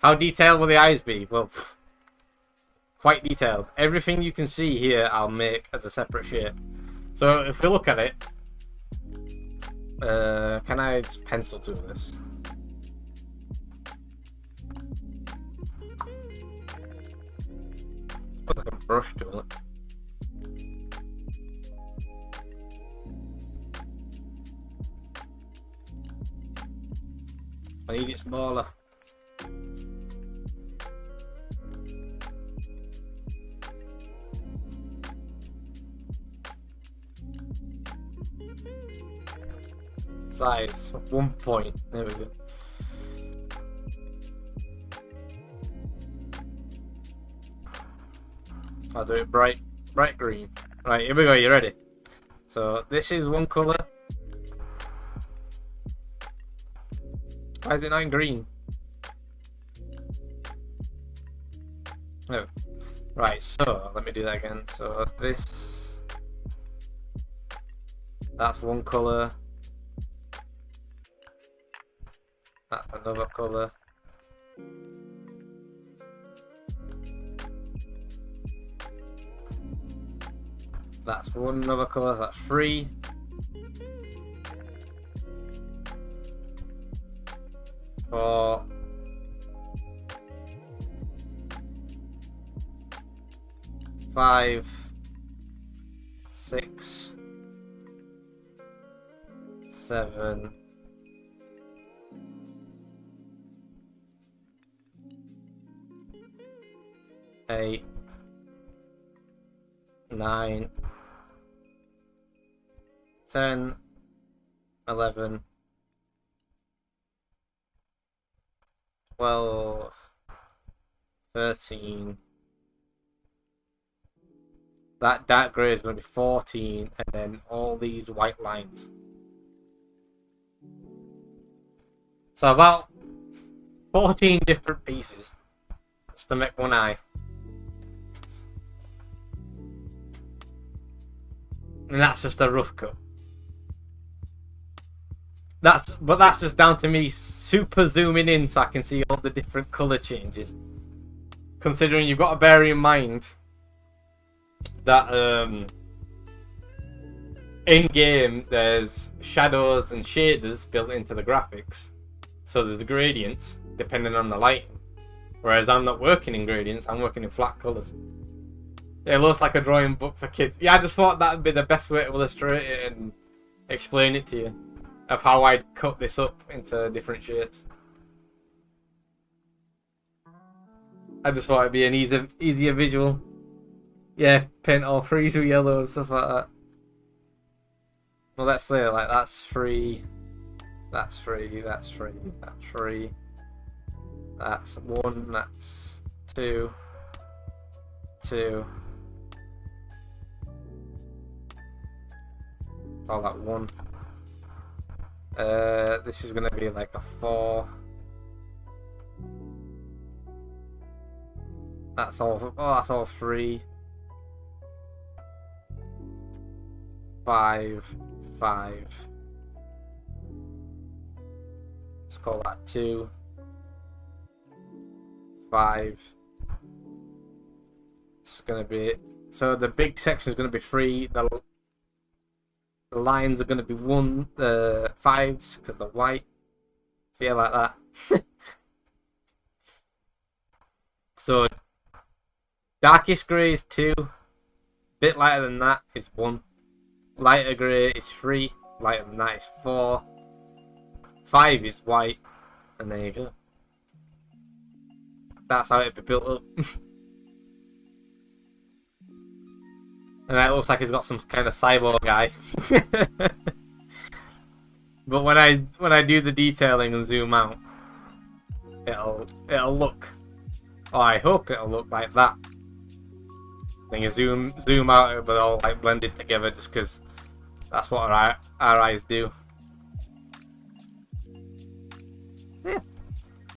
How detailed will the eyes be? Well, quite detailed. Everything you can see here, I'll make as a separate shape. So if we look at it, can I just pencil tool this? Looks like a brush tool. I need it smaller. Size 1 point. There we go. I'll do it bright green. Right, here we go. You ready? So this is one color. Why is it not in green? No. Right, so let me do that again. So that's one color. That's another color. That's one another color. That's 3. 4. 5. 6. 7. 8. 9. 10. 11. 12. 13. That dark grey is going to be 14, and then all these white lines. So about 14 different pieces just to make one eye. And that's just a rough cut. But that's just down to me super zooming in so I can see all the different colour changes. Considering you've got to bear in mind that in game there's shadows and shaders built into the graphics, so there's gradients depending on the lighting, whereas I'm not working in gradients, I'm working in flat colours. It looks like a drawing book for kids. Yeah, I just thought that would be the best way to illustrate it and explain it to you, of how I'd cut this up into different shapes. I just thought it'd be an easier visual. Yeah, paint all 3s with yellow and stuff like that. Well, let's say like that's 3, that's 3, that's 3, that's 3, that's 1, that's 2, 2. Call that 1. This is gonna be like a 4. That's all. Oh, that's all 3. 5, 5. Let's call that 2. 5. It's gonna be, so the big section is gonna be 3. The lines are gonna be 1, 5s because they're white. So yeah, like that. So darkest grey is 2. Bit lighter than that is 1. Lighter grey is 3. Lighter than that is 4. 5 is white. And there you go. That's how it'd be built up. And it looks like he's got some kind of cyborg guy. But when I do the detailing and zoom out, it'll look, or I hope it'll look like that. Then you zoom out, it'll be all like blended together, just because that's what our eyes do.